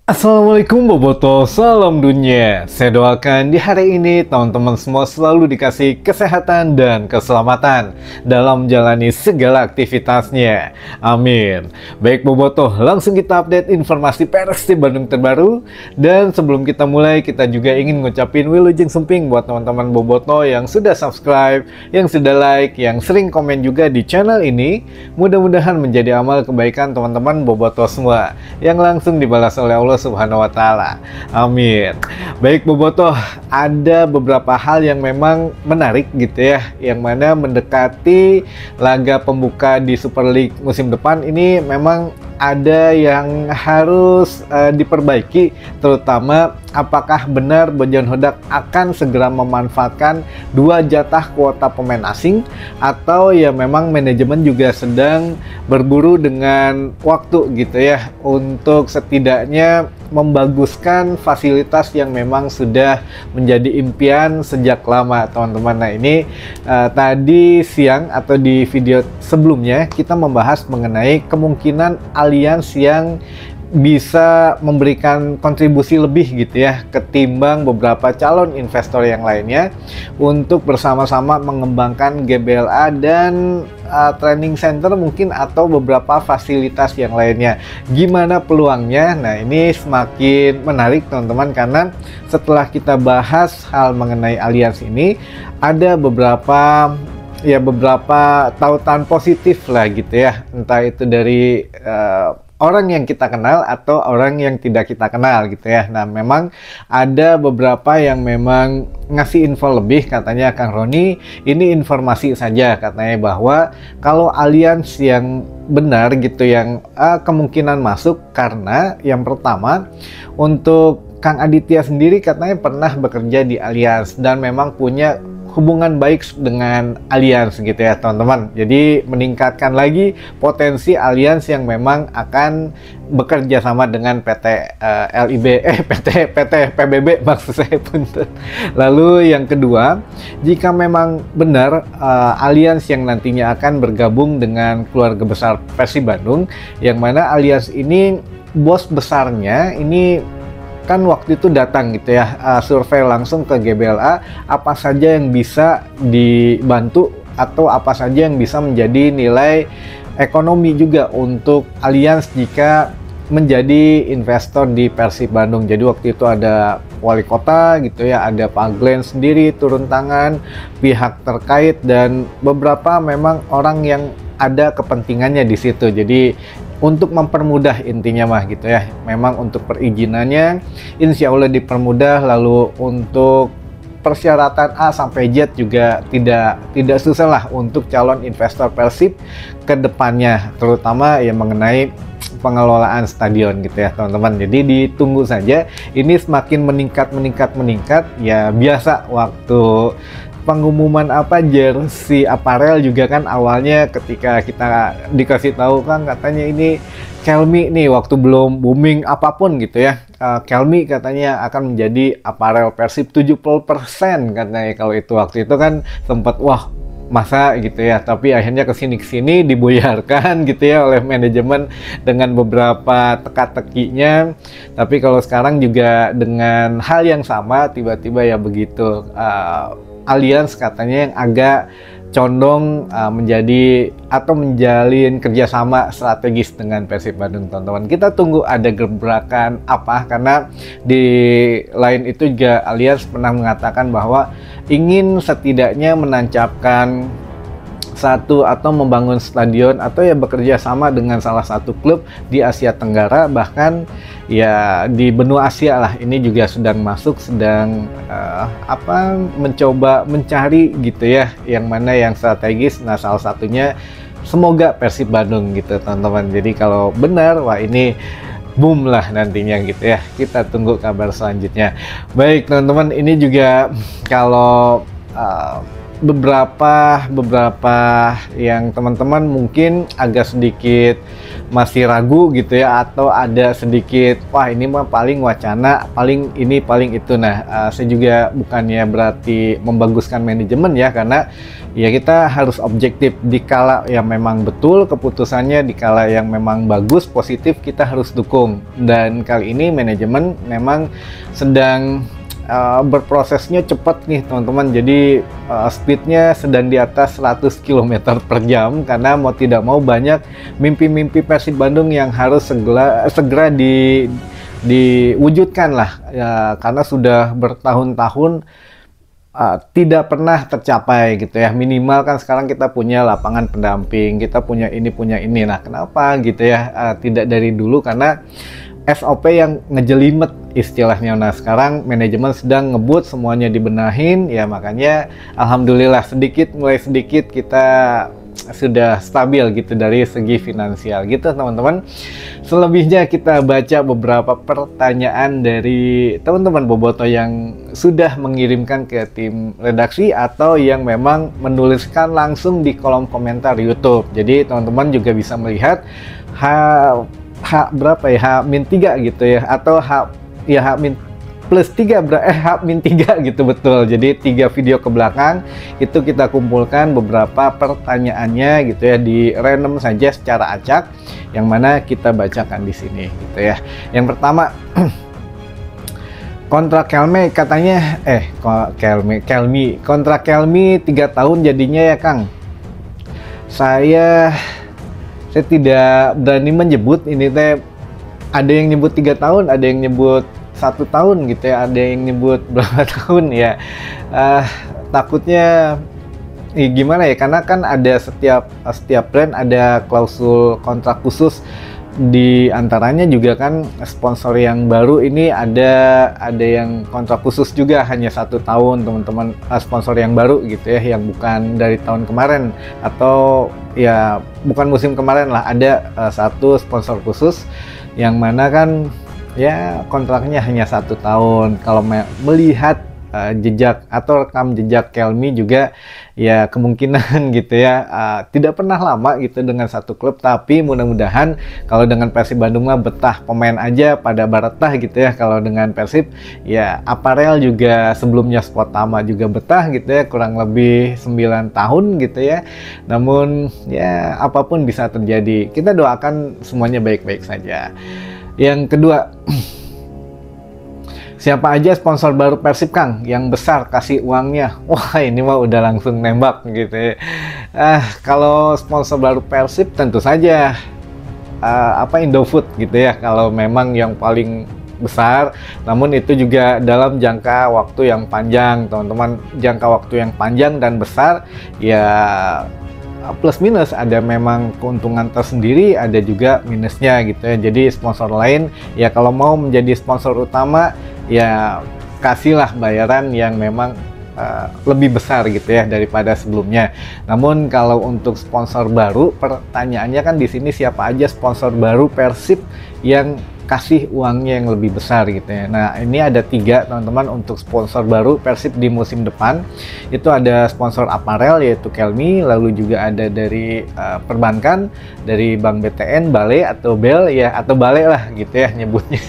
Assalamualaikum Boboto, salam dunia. Saya doakan di hari ini teman-teman semua selalu dikasih kesehatan dan keselamatan dalam menjalani segala aktivitasnya. Amin. Baik Boboto, langsung kita update informasi Persib Bandung terbaru. Dan sebelum kita mulai, kita juga ingin ngucapin wilujeng sumping buat teman-teman Boboto yang sudah subscribe, yang sudah like, yang sering komen juga di channel ini. Mudah-mudahan menjadi amal kebaikan teman-teman Boboto semua yang langsung dibalas oleh Allah Subhanahu wa taala. Amin. Baik Boboto, ada beberapa hal yang memang menarik gitu ya, yang mana mendekati laga pembuka di Super League musim depan ini memang ada yang harus diperbaiki, terutama apakah benar Bojan Hodak akan segera memanfaatkan 2 jatah kuota pemain asing, atau ya memang manajemen juga sedang berburu dengan waktu gitu ya untuk setidaknya membaguskan fasilitas yang memang sudah menjadi impian sejak lama teman-teman. Nah ini tadi siang atau di video sebelumnya kita membahas mengenai kemungkinan Allianz yang bisa memberikan kontribusi lebih gitu ya ketimbang beberapa calon investor yang lainnya untuk bersama-sama mengembangkan GBLA dan training center mungkin atau beberapa fasilitas yang lainnya. Gimana peluangnya? Nah ini semakin menarik teman-teman, karena setelah kita bahas hal mengenai Allianz ini ada beberapa tautan positif lah gitu ya, entah itu dari orang yang kita kenal atau orang yang tidak kita kenal gitu ya. Nah memang ada beberapa yang memang ngasih info lebih, katanya Kang Roni, ini informasi saja katanya, bahwa kalau Allianz yang benar gitu yang kemungkinan masuk, karena yang pertama untuk Kang Aditya sendiri katanya pernah bekerja di Allianz dan memang punya hubungan baik dengan Allianz gitu ya teman-teman. Jadi meningkatkan lagi potensi Allianz yang memang akan bekerja sama dengan PT PBB maksud saya punten. Lalu yang kedua, jika memang benar Allianz yang nantinya akan bergabung dengan keluarga besar Persib Bandung, yang mana Allianz ini bos besarnya ini kan waktu itu datang gitu ya, survei langsung ke GBLA apa saja yang bisa dibantu atau apa saja yang bisa menjadi nilai ekonomi juga untuk Allianz jika menjadi investor di Persib Bandung. Jadi waktu itu ada wali kota gitu ya, ada Pak Glenn sendiri turun tangan, pihak terkait dan beberapa memang orang yang ada kepentingannya di situ. Jadi untuk mempermudah intinya mah gitu ya, memang untuk perizinannya insya Allah dipermudah, lalu untuk persyaratan A sampai Z juga tidak susah lah untuk calon investor Persib ke depannya, terutama yang mengenai pengelolaan stadion gitu ya teman-teman. Jadi ditunggu saja, ini semakin meningkat ya. Biasa waktu pengumuman jersey aparel juga kan, awalnya ketika kita dikasih tahu kan katanya ini Kelmi nih, waktu belum booming apapun gitu ya, Kelmi katanya akan menjadi aparel Persib 70% katanya. Kalau itu waktu itu kan sempat wah masa gitu ya, tapi akhirnya kesini dibuyarkan gitu ya oleh manajemen dengan beberapa teka-tekinya. Tapi kalau sekarang juga dengan hal yang sama tiba-tiba ya begitu, Allianz katanya yang agak condong menjadi atau menjalin kerjasama strategis dengan Persib Bandung teman-teman. Kita tunggu ada gebrakan apa, karena di lain itu juga Allianz pernah mengatakan bahwa ingin setidaknya menancapkan satu atau membangun stadion atau ya bekerja sama dengan salah satu klub di Asia Tenggara, bahkan ya di benua Asia lah. Ini juga sedang mencoba mencari gitu ya yang mana yang strategis. Nah salah satunya semoga Persib Bandung gitu teman-teman. Jadi kalau benar, wah ini boom lah nantinya gitu ya. Kita tunggu kabar selanjutnya. Baik teman-teman, ini juga kalau beberapa yang teman-teman mungkin agak sedikit masih ragu gitu ya, atau ada sedikit wah ini mah paling wacana, paling ini paling itu. Nah, saya juga bukannya berarti membaguskan manajemen ya, karena ya kita harus objektif. Dikala yang memang betul keputusannya, dikala yang memang bagus positif, kita harus dukung. Dan kali ini manajemen memang sedang berprosesnya cepat nih teman-teman, jadi speednya sedang di atas 100 km per jam, karena mau tidak mau banyak mimpi-mimpi Persib Bandung yang harus segera diwujudkan lah ya, karena sudah bertahun-tahun tidak pernah tercapai gitu ya. Minimal kan sekarang kita punya lapangan pendamping, kita punya ini. Nah, kenapa gitu ya tidak dari dulu? Karena SOP yang ngejelimet istilahnya. Nah, sekarang manajemen sedang ngebut semuanya dibenahin ya, makanya alhamdulillah mulai sedikit kita sudah stabil gitu dari segi finansial gitu teman-teman. Selebihnya kita baca beberapa pertanyaan dari teman-teman Boboto yang sudah mengirimkan ke tim redaksi atau yang memang menuliskan langsung di kolom komentar YouTube. Jadi teman-teman juga bisa melihat berapa ya, H-3 gitu ya, atau H+3 H-3 gitu, betul. Jadi 3 video ke belakang itu kita kumpulkan beberapa pertanyaannya gitu ya, di random saja secara acak, yang mana kita bacakan di sini gitu ya. Yang pertama, kontrak Kelmi katanya kontrak Kelmi 3 tahun jadinya ya Kang. Saya tidak berani menyebut ini teh, ada yang nyebut 3 tahun, ada yang nyebut 1 tahun gitu ya, ada yang nyebut berapa tahun ya. Takutnya gimana ya, karena kan ada setiap brand ada klausul kontrak khusus. Di antaranya juga kan sponsor yang baru ini ada yang kontrak khusus juga hanya 1 tahun teman-teman, sponsor yang baru gitu ya, yang bukan dari tahun kemarin atau ya bukan musim kemarin lah. Ada satu sponsor khusus yang mana kan ya kontraknya hanya 1 tahun. Kalau melihat jejak atau rekam jejak Kelmi juga ya kemungkinan gitu ya tidak pernah lama gitu dengan satu klub, tapi mudah-mudahan kalau dengan Persib Bandung mah betah pemain aja pada baratah gitu ya. Kalau dengan Persib ya aparel juga sebelumnya Spotama juga betah gitu ya, kurang lebih 9 tahun gitu ya. Namun ya apapun bisa terjadi, kita doakan semuanya baik-baik saja. Yang kedua, siapa aja sponsor baru Persib Kang yang besar kasih uangnya? Wah, ini mah udah langsung nembak gitu ya. Kalau sponsor baru Persib tentu saja Indofood gitu ya, kalau memang yang paling besar. Namun itu juga dalam jangka waktu yang panjang teman-teman, jangka waktu yang panjang dan besar ya, plus minus, ada memang keuntungan tersendiri, ada juga minusnya gitu ya. Jadi sponsor lain ya kalau mau menjadi sponsor utama ya kasihlah bayaran yang memang lebih besar gitu ya daripada sebelumnya. Namun kalau untuk sponsor baru, pertanyaannya kan di sini siapa aja sponsor baru Persib yang kasih uangnya yang lebih besar gitu ya. Nah, ini ada 3 teman-teman untuk sponsor baru Persib di musim depan. Itu ada sponsor aparel yaitu Kelmi, lalu juga ada dari perbankan, dari Bank BTN, Bale atau Bel ya, atau Bale lah gitu ya nyebutnya.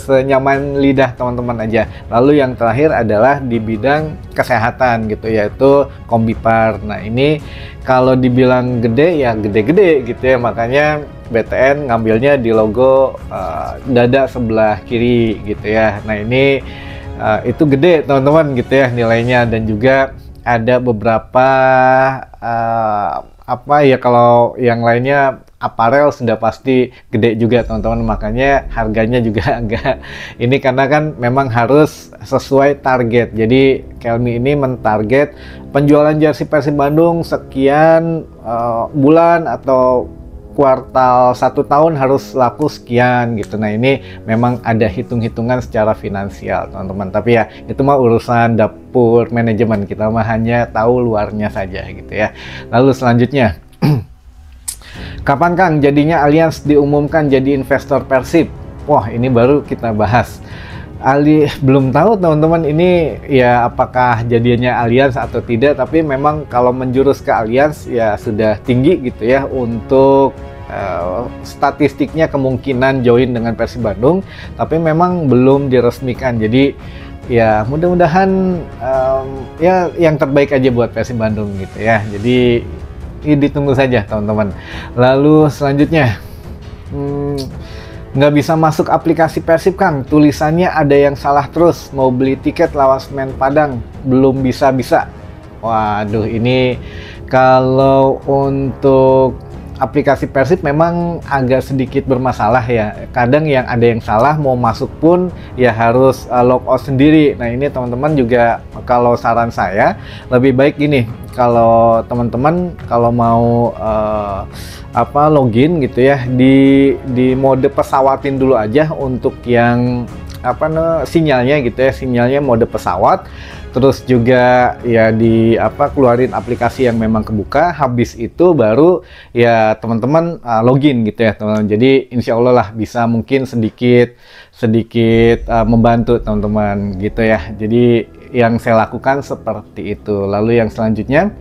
Senyaman lidah teman-teman aja. Lalu yang terakhir adalah di bidang kesehatan gitu, yaitu Kombipar. Nah, ini kalau dibilang gede ya gede-gede gitu ya, makanya BTN ngambilnya di logo dada sebelah kiri gitu ya. Nah, ini itu gede teman-teman gitu ya nilainya. Dan juga ada beberapa kalau yang lainnya aparel sudah pasti gede juga teman-teman, makanya harganya juga agak ini, karena kan memang harus sesuai target. Jadi Kelmi ini mentarget penjualan jersey Persib Bandung sekian bulan atau kuartal 1 tahun harus laku sekian gitu. Nah, ini memang ada hitung-hitungan secara finansial teman-teman, tapi ya itu mah urusan dapur manajemen, kita mah hanya tahu luarnya saja gitu ya. Lalu selanjutnya, kapan Kang jadinya Allianz diumumkan jadi investor Persib? Wah, ini baru kita bahas. Belum tahu teman-teman ini ya apakah jadinya Allianz atau tidak, tapi memang kalau menjurus ke Allianz ya sudah tinggi gitu ya untuk statistiknya kemungkinan join dengan Persib Bandung, tapi memang belum diresmikan. Jadi ya mudah-mudahan ya yang terbaik aja buat Persib Bandung gitu ya. Jadi ditunggu saja teman-teman. Lalu selanjutnya nggak bisa masuk aplikasi Persib Kang, tulisannya ada yang salah terus, mau beli tiket lawas Semen Padang belum bisa-bisa. Waduh, ini kalau untuk aplikasi Persib memang agak sedikit bermasalah ya. Kadang yang ada yang salah, mau masuk pun ya harus logout sendiri. Nah ini teman-teman juga kalau saran saya lebih baik gini, kalau teman-teman kalau mau login gitu ya di mode pesawatin dulu aja untuk yang sinyalnya gitu ya, sinyalnya mode pesawat. Terus juga ya keluarin aplikasi yang memang kebuka, habis itu baru ya teman-teman login gitu ya teman-teman. Jadi insya Allah lah bisa mungkin sedikit membantu teman-teman gitu ya. Jadi yang saya lakukan seperti itu. Lalu yang selanjutnya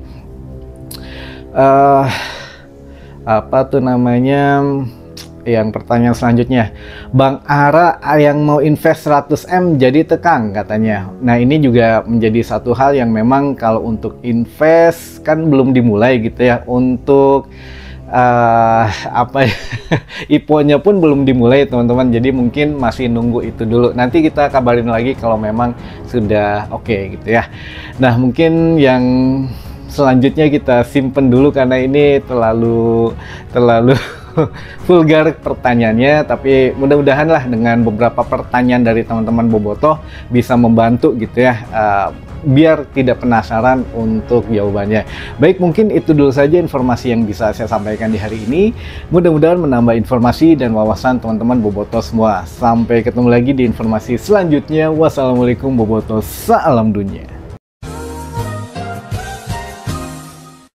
yang pertanyaan selanjutnya, Bang Ara yang mau invest 100M jadi tekang katanya. Nah ini juga menjadi satu hal yang memang kalau untuk invest kan belum dimulai gitu ya. Untuk IPO-nya pun belum dimulai teman-teman. Jadi mungkin masih nunggu itu dulu. Nanti kita kabarin lagi kalau memang sudah oke gitu ya. Nah mungkin yang selanjutnya kita simpen dulu karena ini terlalu vulgar pertanyaannya, tapi mudah-mudahan lah dengan beberapa pertanyaan dari teman-teman bobotoh bisa membantu gitu ya, biar tidak penasaran untuk jawabannya. Baik, mungkin itu dulu saja informasi yang bisa saya sampaikan di hari ini. Mudah-mudahan menambah informasi dan wawasan teman-teman bobotoh semua. Sampai ketemu lagi di informasi selanjutnya. Wassalamualaikum bobotoh, salam dunia.